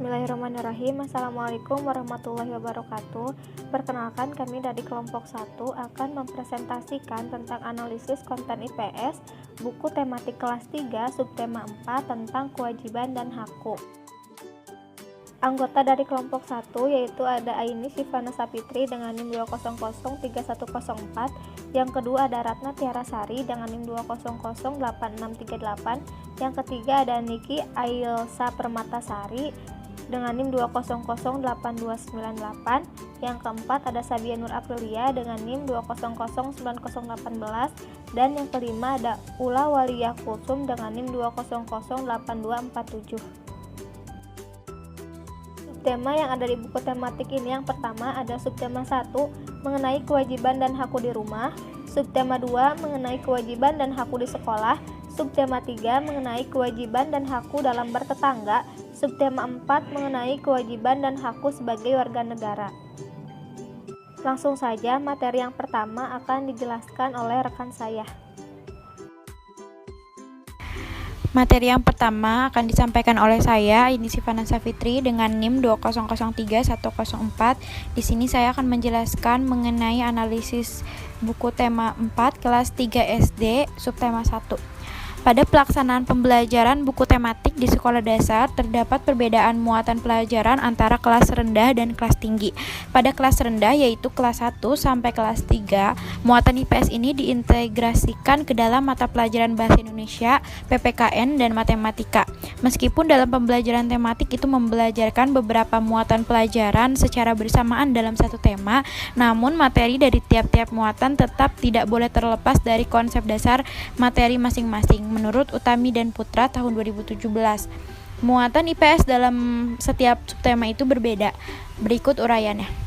Bismillahirrahmanirrahim. Assalamualaikum warahmatullahi wabarakatuh. Perkenalkan, kami dari kelompok 1 akan mempresentasikan tentang analisis konten IPS buku tematik kelas 3 subtema 4 tentang kewajiban dan hakku. Anggota dari kelompok 1 yaitu ada Aini Sifana Sapitri dengan NIM 2003104, yang kedua ada Ratna Tiara Sari dengan NIM 2008638, yang ketiga ada Niki Ailsa Permatasari dengan NIM 2008298, yang keempat ada Sabia Nur Aprilia dengan NIM 2009018, dan yang kelima ada Ula Waliyah Kulsum dengan NIM 2008247. Subtema yang ada di buku tematik ini yang pertama ada subtema 1 mengenai kewajiban dan hakku di rumah, subtema 2 mengenai kewajiban dan hakku di sekolah, subtema 3 mengenai kewajiban dan hakku dalam bertetangga, subtema 4 mengenai kewajiban dan hakku sebagai warga negara. Langsung saja, materi yang pertama akan dijelaskan oleh rekan saya. Materi yang pertama akan disampaikan oleh saya, Aini Sifana Sapitri dengan NIM 2003104. Di sini saya akan menjelaskan mengenai analisis buku tema 4 kelas 3 SD subtema 1. Pada pelaksanaan pembelajaran buku tematik di sekolah dasar, terdapat perbedaan muatan pelajaran antara kelas rendah dan kelas tinggi. Pada kelas rendah, yaitu kelas 1 sampai kelas 3, muatan IPS ini diintegrasikan ke dalam mata pelajaran Bahasa Indonesia, PPKN, dan Matematika. Meskipun dalam pembelajaran tematik itu membelajarkan beberapa muatan pelajaran secara bersamaan dalam satu tema, namun materi dari tiap-tiap muatan tetap tidak boleh terlepas dari konsep dasar materi masing-masing. Menurut Utami dan Putra tahun 2017, muatan IPS dalam setiap subtema itu berbeda. Berikut uraiannya.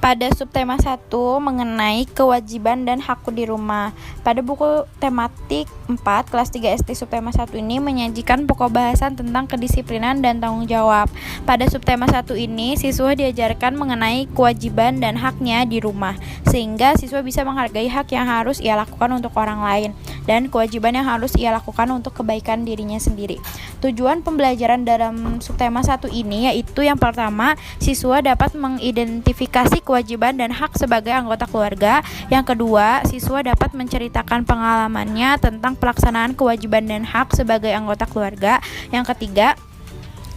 Pada subtema 1 mengenai kewajiban dan hakku di rumah. Pada buku tematik 4 kelas 3 SD subtema 1 ini menyajikan pokok bahasan tentang kedisiplinan dan tanggung jawab. Pada subtema 1 ini siswa diajarkan mengenai kewajiban dan haknya di rumah, sehingga siswa bisa menghargai hak yang harus ia lakukan untuk orang lain dan kewajiban yang harus ia lakukan untuk kebaikan dirinya sendiri. Tujuan pembelajaran dalam subtema 1 ini yaitu yang pertama, siswa dapat mengidentifikasi kewajiban dan hak sebagai anggota keluarga. Yang kedua, siswa dapat menceritakan pengalamannya tentang pelaksanaan kewajiban dan hak sebagai anggota keluarga. Yang ketiga,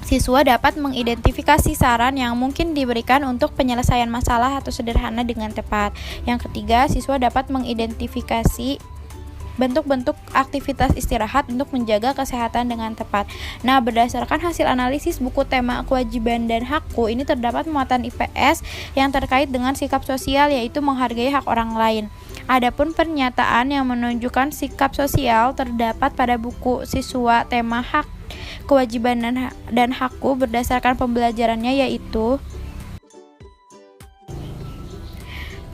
siswa dapat mengidentifikasi saran yang mungkin diberikan untuk penyelesaian masalah atau sederhana dengan tepat. Yang ketiga, siswa dapat mengidentifikasi bentuk-bentuk aktivitas istirahat untuk menjaga kesehatan dengan tepat. Nah, berdasarkan hasil analisis buku tema kewajiban dan hakku, ini terdapat muatan IPS yang terkait dengan sikap sosial, yaitu menghargai hak orang lain. Adapun pernyataan yang menunjukkan sikap sosial terdapat pada buku siswa tema hak, kewajiban dan hakku berdasarkan pembelajarannya, yaitu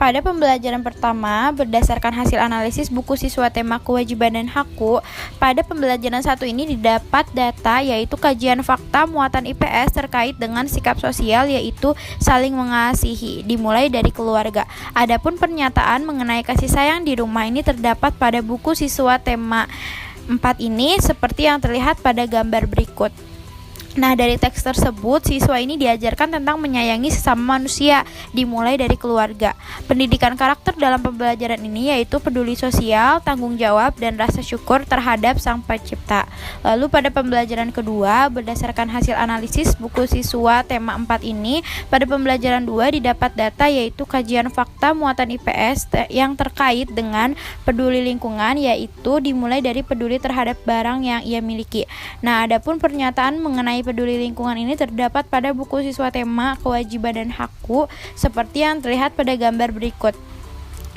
pada pembelajaran pertama, berdasarkan hasil analisis buku siswa tema kewajiban dan hakku, pada pembelajaran 1 ini didapat data yaitu kajian fakta muatan IPS terkait dengan sikap sosial, yaitu saling mengasihi, dimulai dari keluarga. Adapun pernyataan mengenai kasih sayang di rumah ini terdapat pada buku siswa tema 4 ini seperti yang terlihat pada gambar berikut. Nah, dari teks tersebut, siswa ini diajarkan tentang menyayangi sesama manusia, dimulai dari keluarga. Pendidikan karakter dalam pembelajaran ini yaitu peduli sosial, tanggung jawab, dan rasa syukur terhadap Sang Pencipta. Lalu pada pembelajaran kedua, berdasarkan hasil analisis buku siswa tema 4 ini, pada pembelajaran 2 didapat data yaitu kajian fakta muatan IPS yang terkait dengan peduli lingkungan, yaitu dimulai dari peduli terhadap barang yang ia miliki. Nah, adapun pernyataan mengenai peduli lingkungan ini terdapat pada buku siswa tema kewajiban dan hakku seperti yang terlihat pada gambar berikut.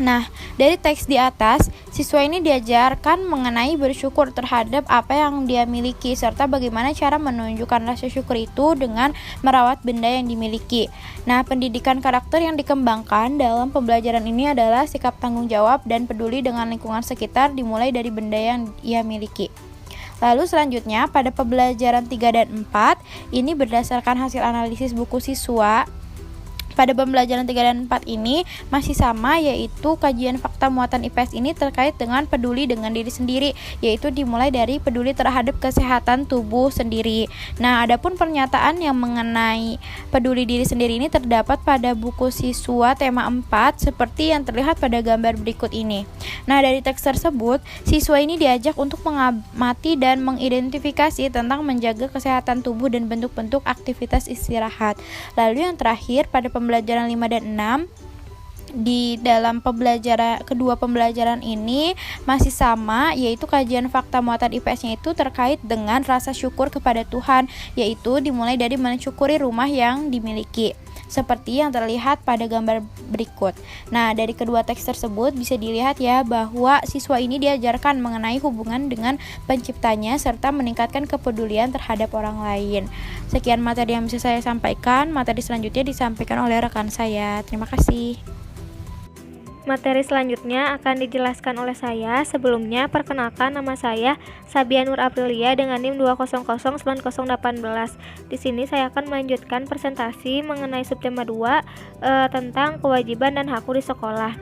Nah, dari teks di atas, siswa ini diajarkan mengenai bersyukur terhadap apa yang dia miliki serta bagaimana cara menunjukkan rasa syukur itu dengan merawat benda yang dimiliki. Nah, pendidikan karakter yang dikembangkan dalam pembelajaran ini adalah sikap tanggung jawab dan peduli dengan lingkungan sekitar dimulai dari benda yang ia miliki. Lalu selanjutnya pada pembelajaran 3 dan 4 ini berdasarkan hasil analisis buku siswa Pada pembelajaran 3 dan 4 ini masih sama, yaitu kajian fakta muatan IPS ini terkait dengan peduli dengan diri sendiri, yaitu dimulai dari peduli terhadap kesehatan tubuh sendiri. Nah, adapun pernyataan yang mengenai peduli diri sendiri ini terdapat pada buku siswa tema 4 seperti yang terlihat pada gambar berikut ini. Nah, dari teks tersebut, siswa ini diajak untuk mengamati dan mengidentifikasi tentang menjaga kesehatan tubuh dan bentuk-bentuk aktivitas istirahat. Lalu yang terakhir pada pembelajaran 5 dan 6, di dalam kedua pembelajaran ini masih sama, yaitu kajian fakta muatan IPS-nya itu terkait dengan rasa syukur kepada Tuhan, yaitu dimulai dari mensyukuri rumah yang dimiliki seperti yang terlihat pada gambar berikut. Nah, dari kedua teks tersebut bisa dilihat ya bahwa siswa ini diajarkan mengenai hubungan dengan penciptanya serta meningkatkan kepedulian terhadap orang lain. Sekian materi yang bisa saya sampaikan. Materi selanjutnya disampaikan oleh rekan saya. Terima kasih. Materi selanjutnya akan dijelaskan oleh saya. Sebelumnya, perkenalkan nama saya Sabia Nur Aprilia dengan NIM 2009018. Di sini saya akan melanjutkan presentasi mengenai subtema 2 tentang kewajiban dan hakku di sekolah.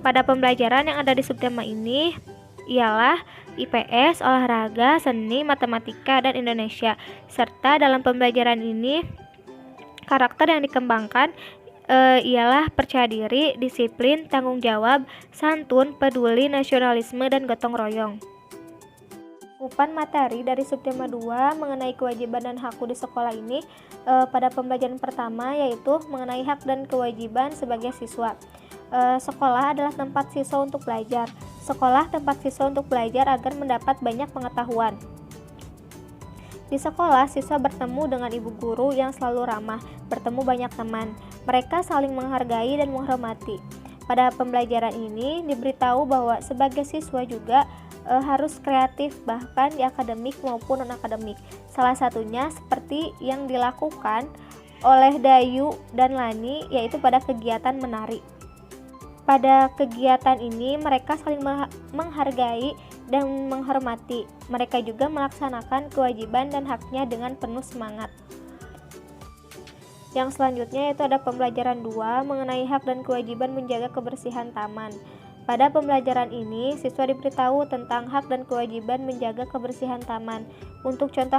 Pada pembelajaran yang ada di subtema ini ialah IPS, olahraga, seni, matematika, dan Indonesia. Serta dalam pembelajaran ini karakter yang dikembangkan ialah percaya diri, disiplin, tanggung jawab, santun, peduli, nasionalisme, dan gotong royong. Cakupan materi dari subtema 2 mengenai kewajiban dan hakku di sekolah ini pada pembelajaran pertama yaitu mengenai hak dan kewajiban sebagai siswa. Sekolah adalah tempat siswa untuk belajar. Sekolah tempat siswa untuk belajar agar mendapat banyak pengetahuan. Di sekolah, siswa bertemu dengan ibu guru yang selalu ramah, bertemu banyak teman. Mereka saling menghargai dan menghormati. Pada pembelajaran ini diberitahu bahwa sebagai siswa juga harus kreatif bahkan di akademik maupun non-akademik. Salah satunya seperti yang dilakukan oleh Dayu dan Lani yaitu pada kegiatan menari. Pada kegiatan ini mereka saling menghargai dan menghormati. Mereka juga melaksanakan kewajiban dan haknya dengan penuh semangat. Yang selanjutnya yaitu ada pembelajaran 2 mengenai hak dan kewajiban menjaga kebersihan taman. Pada pembelajaran ini, siswa diberitahu tentang hak dan kewajiban menjaga kebersihan taman. Untuk contoh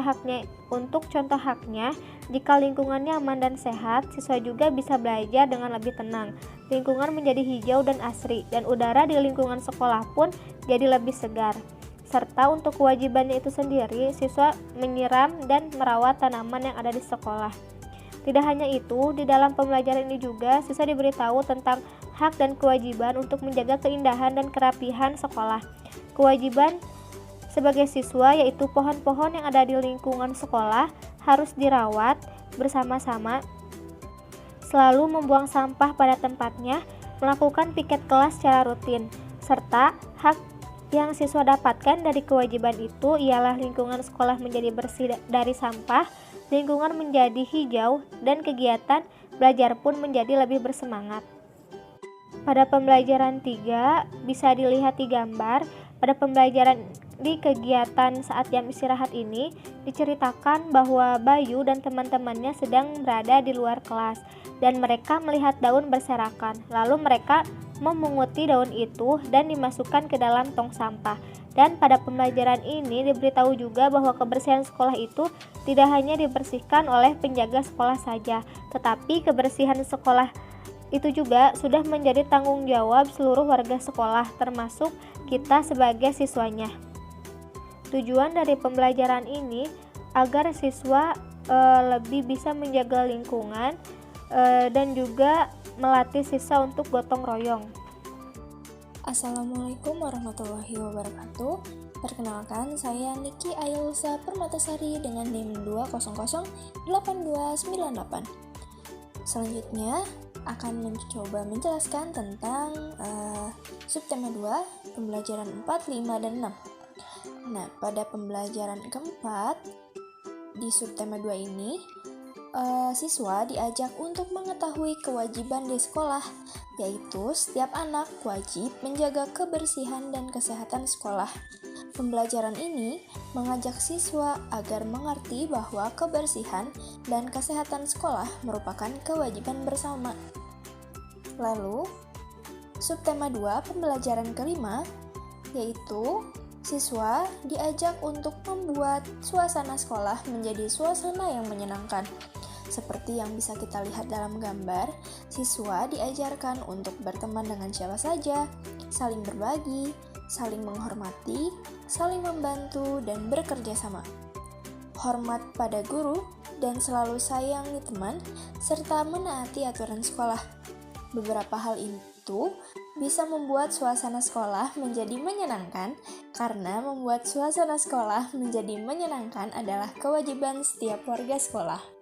haknya, jika lingkungannya aman dan sehat, siswa juga bisa belajar dengan lebih tenang. Lingkungan menjadi hijau dan asri, dan udara di lingkungan sekolah pun jadi lebih segar. Serta untuk kewajibannya itu sendiri, siswa menyiram dan merawat tanaman yang ada di sekolah. Tidak hanya itu, di dalam pembelajaran ini juga siswa diberitahu tentang hak dan kewajiban untuk menjaga keindahan dan kerapihan sekolah. Kewajiban sebagai siswa yaitu pohon-pohon yang ada di lingkungan sekolah harus dirawat bersama-sama, selalu membuang sampah pada tempatnya, melakukan piket kelas secara rutin, serta hak yang siswa dapatkan dari kewajiban itu ialah lingkungan sekolah menjadi bersih dari sampah, lingkungan menjadi hijau, dan kegiatan belajar pun menjadi lebih bersemangat. Pada pembelajaran 3 bisa dilihat di gambar. Pada pembelajaran di kegiatan saat jam istirahat ini diceritakan bahwa Bayu dan teman-temannya sedang berada di luar kelas dan mereka melihat daun berserakan. Lalu mereka memunguti daun itu dan dimasukkan ke dalam tong sampah. Dan pada pembelajaran ini diberitahu juga bahwa kebersihan sekolah itu tidak hanya dibersihkan oleh penjaga sekolah saja, tetapi kebersihan sekolah itu juga sudah menjadi tanggung jawab seluruh warga sekolah, termasuk kita sebagai siswanya. Tujuan dari pembelajaran ini agar siswa lebih bisa menjaga lingkungan dan juga melatih siswa untuk gotong royong. Assalamualaikum warahmatullahi wabarakatuh. Perkenalkan, saya Niki Ayelsa Permatasari dengan NIM 2008298. Selanjutnya akan mencoba menjelaskan tentang subtema 2, pembelajaran 4, 5, dan 6. Nah, pada pembelajaran keempat di subtema 2 ini, siswa diajak untuk mengetahui kewajiban di sekolah, yaitu setiap anak wajib menjaga kebersihan dan kesehatan sekolah. Pembelajaran ini mengajak siswa agar mengerti bahwa kebersihan dan kesehatan sekolah merupakan kewajiban bersama. Lalu, subtema 2 pembelajaran kelima yaitu siswa diajak untuk membuat suasana sekolah menjadi suasana yang menyenangkan. Seperti yang bisa kita lihat dalam gambar, siswa diajarkan untuk berteman dengan siapa saja, saling berbagi, saling menghormati, saling membantu, dan bekerja sama. Hormat pada guru dan selalu sayangi teman, serta menaati aturan sekolah. Beberapa hal itu bisa membuat suasana sekolah menjadi menyenangkan, karena membuat suasana sekolah menjadi menyenangkan adalah kewajiban setiap warga sekolah.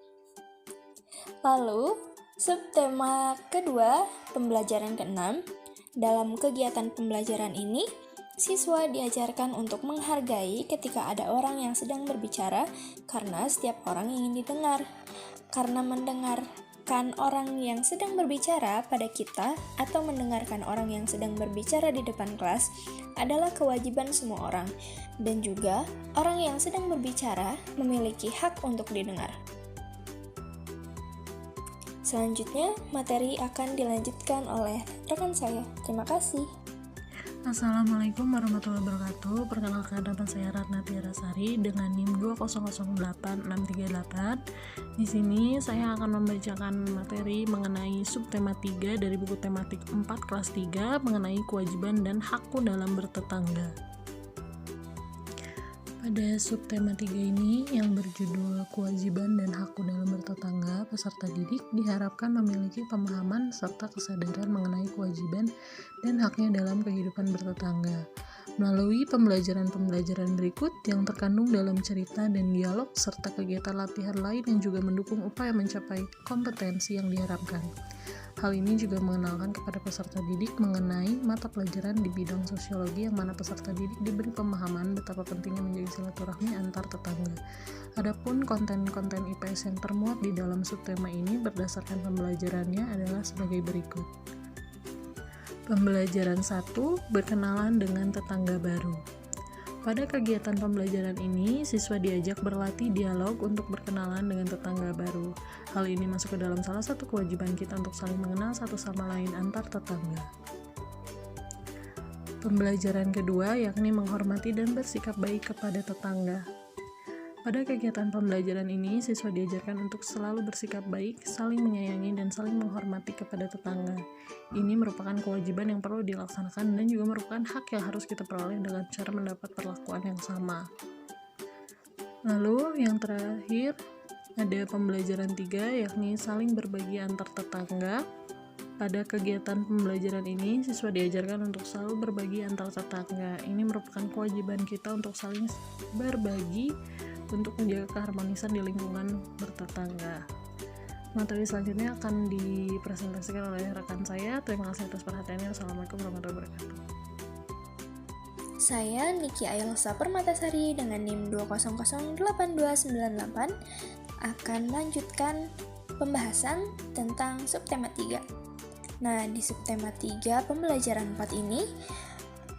Lalu, subtema kedua, pembelajaran ke-6. Dalam kegiatan pembelajaran ini, siswa diajarkan untuk menghargai ketika ada orang yang sedang berbicara, karena setiap orang ingin didengar. Karena mendengarkan orang yang sedang berbicara pada kita atau mendengarkan orang yang sedang berbicara di depan kelas adalah kewajiban semua orang, dan juga orang yang sedang berbicara memiliki hak untuk didengar. Selanjutnya, materi akan dilanjutkan oleh rekan saya. Terima kasih. Assalamualaikum warahmatullahi wabarakatuh. Perkenalkan, nama saya Ratna Tiarasari dengan NIM 2008638. Di sini saya akan membacakan materi mengenai subtema 3 dari buku tematik 4 kelas 3 mengenai kewajiban dan hakku dalam bertetangga. Pada subtema 3 ini yang berjudul kewajiban dan hakku dalam bertetangga, peserta didik diharapkan memiliki pemahaman serta kesadaran mengenai kewajiban dan haknya dalam kehidupan bertetangga. Melalui pembelajaran-pembelajaran berikut yang terkandung dalam cerita dan dialog serta kegiatan latihan lain yang juga mendukung upaya mencapai kompetensi yang diharapkan. Hal ini juga mengenalkan kepada peserta didik mengenai mata pelajaran di bidang sosiologi yang mana peserta didik diberi pemahaman betapa pentingnya menjaga silaturahmi antar tetangga. Adapun konten-konten IPS yang termuat di dalam subtema ini berdasarkan pembelajarannya adalah sebagai berikut. Pembelajaran 1, berkenalan dengan tetangga baru. Pada kegiatan pembelajaran ini, siswa diajak berlatih dialog untuk berkenalan dengan tetangga baru. Hal ini masuk ke dalam salah satu kewajiban kita untuk saling mengenal satu sama lain antar tetangga. Pembelajaran kedua yakni menghormati dan bersikap baik kepada tetangga. Pada kegiatan pembelajaran ini, siswa diajarkan untuk selalu bersikap baik, saling menyayangi, dan saling menghormati kepada tetangga. Ini merupakan kewajiban yang perlu dilaksanakan dan juga merupakan hak yang harus kita peroleh dengan cara mendapat perlakuan yang sama. Lalu yang terakhir ada pembelajaran 3 yakni saling berbagi antar tetangga. Pada kegiatan pembelajaran ini, siswa diajarkan untuk selalu berbagi antar tetangga. Ini merupakan kewajiban kita untuk saling berbagi untuk menjaga keharmonisan di lingkungan bertetangga. Materi selanjutnya akan dipresentasikan oleh rekan saya. Terima kasih atas perhatiannya. Assalamualaikum warahmatullahi wabarakatuh. Saya Niki Ailsa Permatasari dengan NIM 2008298 akan melanjutkan pembahasan tentang subtema 3. Nah, di subtema 3 pembelajaran 4 ini,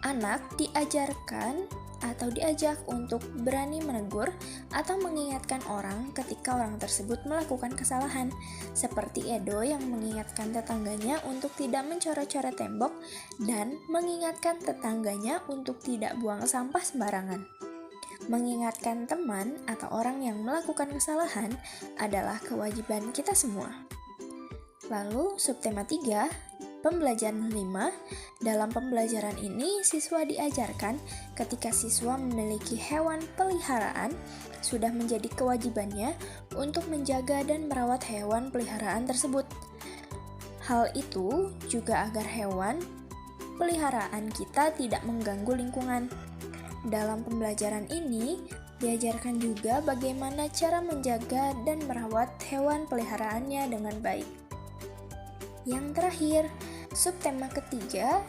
anak diajarkan atau diajak untuk berani menegur atau mengingatkan orang ketika orang tersebut melakukan kesalahan, seperti Edo yang mengingatkan tetangganya untuk tidak mencoret-coret tembok dan mengingatkan tetangganya untuk tidak buang sampah sembarangan. Mengingatkan teman atau orang yang melakukan kesalahan adalah kewajiban kita semua. Lalu subtema 3, pembelajaran 5, dalam pembelajaran ini siswa diajarkan ketika siswa memiliki hewan peliharaan, sudah menjadi kewajibannya untuk menjaga dan merawat hewan peliharaan tersebut. Hal itu juga agar hewan peliharaan kita tidak mengganggu lingkungan. Dalam pembelajaran ini, diajarkan juga bagaimana cara menjaga dan merawat hewan peliharaannya dengan baik. Yang terakhir, subtema ketiga,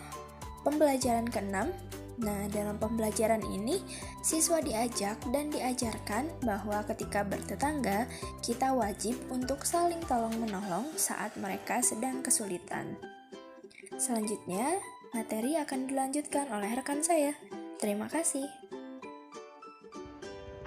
pembelajaran ke-6. Nah, dalam pembelajaran ini, siswa diajak dan diajarkan bahwa ketika bertetangga, kita wajib untuk saling tolong-menolong saat mereka sedang kesulitan. Selanjutnya, materi akan dilanjutkan oleh rekan saya. Terima kasih.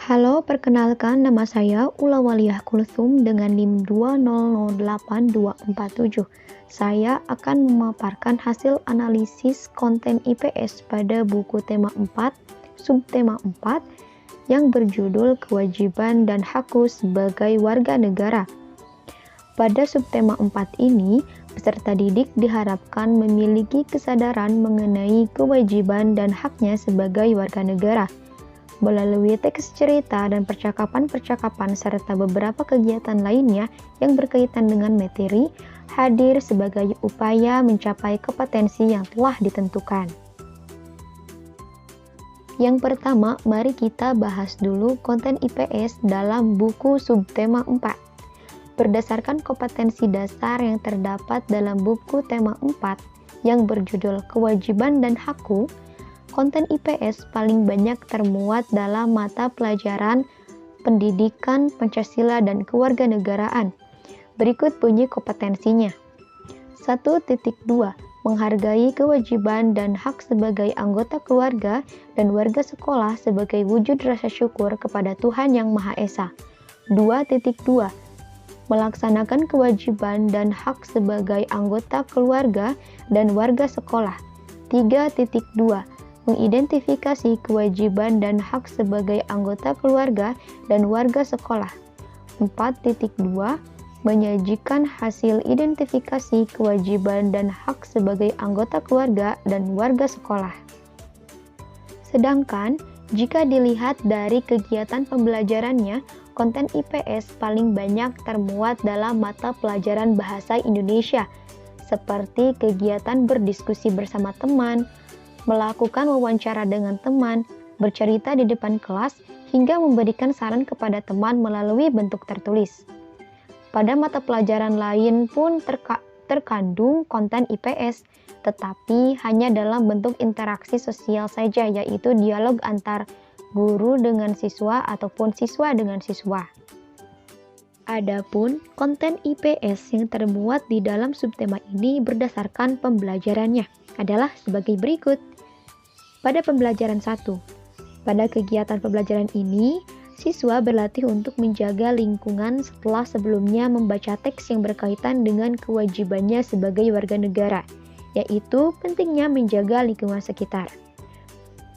Halo, perkenalkan nama saya Ula Waliyah Kulthum dengan NIM 2008247. Saya akan memaparkan hasil analisis konten IPS pada buku tema 4, subtema 4, yang berjudul Kewajiban dan Hakku sebagai Warga Negara. Pada subtema 4 ini, peserta didik diharapkan memiliki kesadaran mengenai kewajiban dan haknya sebagai warga negara. Melalui teks cerita dan percakapan-percakapan serta beberapa kegiatan lainnya yang berkaitan dengan materi, hadir sebagai upaya mencapai kompetensi yang telah ditentukan. Yang pertama, mari kita bahas dulu konten IPS dalam buku subtema 4. Berdasarkan kompetensi dasar yang terdapat dalam buku tema 4 yang berjudul Kewajiban dan Hakku, konten IPS paling banyak termuat dalam mata pelajaran Pendidikan, Pancasila, dan Kewarganegaraan. Berikut bunyi kompetensinya. 1.2. Menghargai kewajiban dan hak sebagai anggota keluarga dan warga sekolah sebagai wujud rasa syukur kepada Tuhan Yang Maha Esa. 2.2. Melaksanakan kewajiban dan hak sebagai anggota keluarga dan warga sekolah. 3.2. Mengidentifikasi kewajiban dan hak sebagai anggota keluarga dan warga sekolah. 4.2. Menyajikan hasil identifikasi kewajiban dan hak sebagai anggota keluarga dan warga sekolah. Sedangkan, jika dilihat dari kegiatan pembelajarannya, konten IPS paling banyak termuat dalam mata pelajaran Bahasa Indonesia, seperti kegiatan berdiskusi bersama teman, melakukan wawancara dengan teman, bercerita di depan kelas, hingga memberikan saran kepada teman melalui bentuk tertulis. Pada mata pelajaran lain pun terkandung konten IPS, tetapi hanya dalam bentuk interaksi sosial saja, yaitu dialog antar guru dengan siswa ataupun siswa dengan siswa. Adapun konten IPS yang termuat di dalam subtema ini berdasarkan pembelajarannya adalah sebagai berikut. Pada pembelajaran 1, pada kegiatan pembelajaran ini, siswa berlatih untuk menjaga lingkungan setelah sebelumnya membaca teks yang berkaitan dengan kewajibannya sebagai warga negara, yaitu pentingnya menjaga lingkungan sekitar.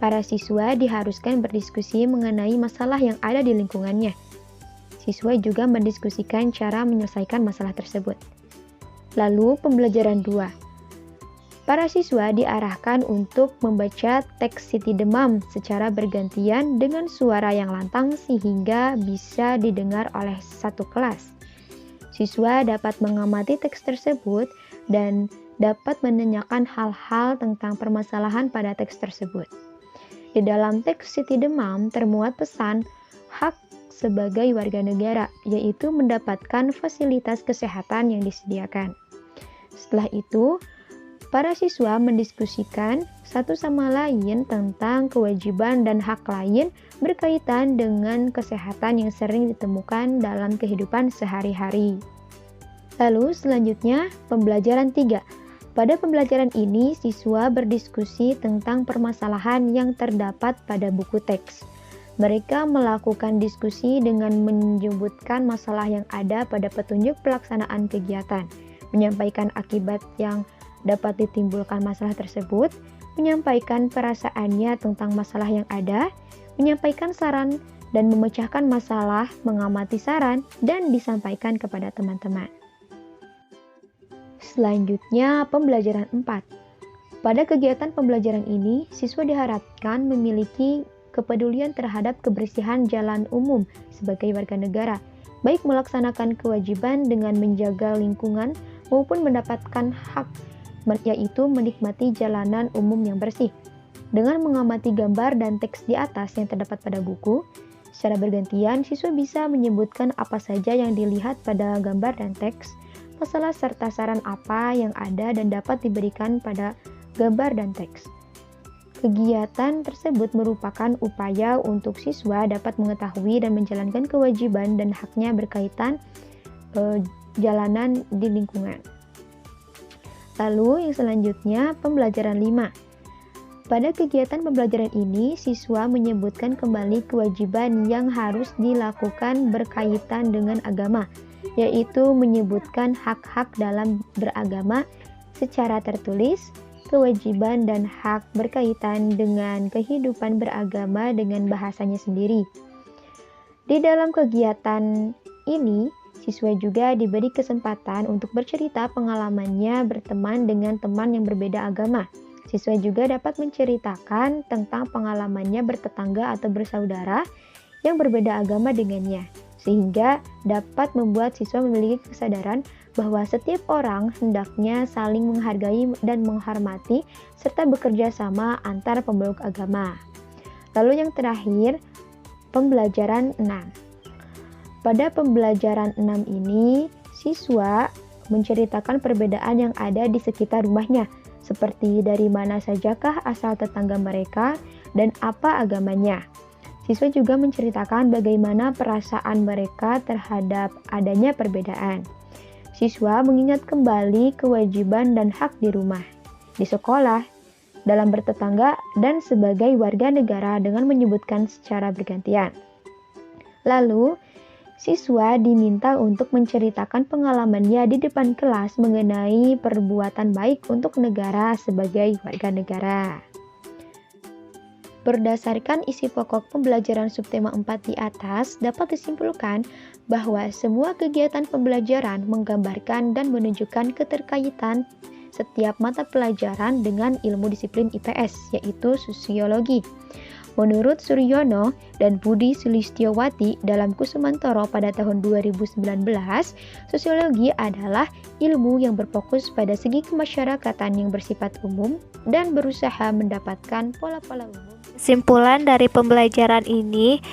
Para siswa diharuskan berdiskusi mengenai masalah yang ada di lingkungannya. Siswa juga mendiskusikan cara menyelesaikan masalah tersebut. Lalu pembelajaran 2. Para siswa diarahkan untuk membaca teks Siti Demam secara bergantian dengan suara yang lantang sehingga bisa didengar oleh satu kelas. Siswa dapat mengamati teks tersebut dan dapat menanyakan hal-hal tentang permasalahan pada teks tersebut. Di dalam teks Siti Demam termuat pesan hak sebagai warga negara, yaitu mendapatkan fasilitas kesehatan yang disediakan. Setelah itu, para siswa mendiskusikan satu sama lain tentang kewajiban dan hak lain berkaitan dengan kesehatan yang sering ditemukan dalam kehidupan sehari-hari. Lalu selanjutnya, pembelajaran 3. Pada pembelajaran ini, siswa berdiskusi tentang permasalahan yang terdapat pada buku teks. Mereka melakukan diskusi dengan menyebutkan masalah yang ada pada petunjuk pelaksanaan kegiatan, menyampaikan akibat yang dapat ditimbulkan masalah tersebut, menyampaikan perasaannya tentang masalah yang ada, menyampaikan saran dan memecahkan masalah, mengamati saran, dan disampaikan kepada teman-teman. Selanjutnya, pembelajaran 4. Pada kegiatan pembelajaran ini, siswa diharapkan memiliki kepedulian terhadap kebersihan jalan umum sebagai warga negara, baik melaksanakan kewajiban dengan menjaga lingkungan maupun mendapatkan hak, yaitu menikmati jalanan umum yang bersih. Dengan mengamati gambar dan teks di atas yang terdapat pada buku, secara bergantian siswa bisa menyebutkan apa saja yang dilihat pada gambar dan teks, masalah serta saran apa yang ada dan dapat diberikan pada gambar dan teks. Kegiatan tersebut merupakan upaya untuk siswa dapat mengetahui dan menjalankan kewajiban dan haknya berkaitan jalanan di lingkungan. Lalu yang selanjutnya pembelajaran 5. Pada kegiatan pembelajaran ini, siswa menyebutkan kembali kewajiban yang harus dilakukan berkaitan dengan agama, yaitu menyebutkan hak-hak dalam beragama secara tertulis, kewajiban dan hak berkaitan dengan kehidupan beragama dengan bahasanya sendiri. Di dalam kegiatan ini, siswa juga diberi kesempatan untuk bercerita pengalamannya berteman dengan teman yang berbeda agama. Siswa juga dapat menceritakan tentang pengalamannya bertetangga atau bersaudara yang berbeda agama dengannya, sehingga dapat membuat siswa memiliki kesadaran bahwa setiap orang hendaknya saling menghargai dan menghormati serta bekerja sama antar pemeluk agama. Lalu yang terakhir, pembelajaran 6. Pada pembelajaran 6 ini, siswa menceritakan perbedaan yang ada di sekitar rumahnya, seperti dari mana sajakah asal tetangga mereka dan apa agamanya. Siswa juga menceritakan bagaimana perasaan mereka terhadap adanya perbedaan. Siswa mengingat kembali kewajiban dan hak di rumah, di sekolah, dalam bertetangga, dan sebagai warga negara dengan menyebutkan secara bergantian. Lalu, siswa diminta untuk menceritakan pengalamannya di depan kelas mengenai perbuatan baik untuk negara sebagai warga negara. Berdasarkan isi pokok pembelajaran subtema 4 di atas, dapat disimpulkan bahwa semua kegiatan pembelajaran menggambarkan dan menunjukkan keterkaitan setiap mata pelajaran dengan ilmu disiplin IPS, yaitu sosiologi. Menurut Suryono dan Budi Sulistyowati dalam Kusumantoro pada tahun 2019, sosiologi adalah ilmu yang berfokus pada segi kemasyarakatan yang bersifat umum dan berusaha mendapatkan pola-pola umum. Kesimpulan dari pembelajaran ini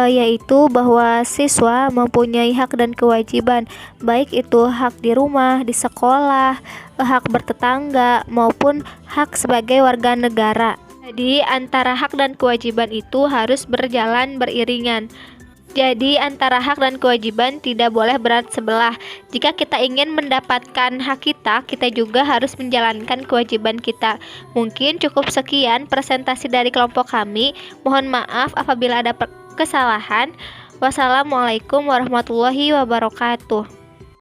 yaitu bahwa siswa mempunyai hak dan kewajiban, baik itu hak di rumah, di sekolah, hak bertetangga, maupun hak sebagai warga negara. Jadi antara hak dan kewajiban itu harus berjalan beriringan. Jadi antara hak dan kewajiban tidak boleh berat sebelah. Jika kita ingin mendapatkan hak kita, kita juga harus menjalankan kewajiban kita. Mungkin cukup sekian presentasi dari kelompok kami. Mohon maaf apabila ada kesalahan. Wassalamualaikum warahmatullahi wabarakatuh.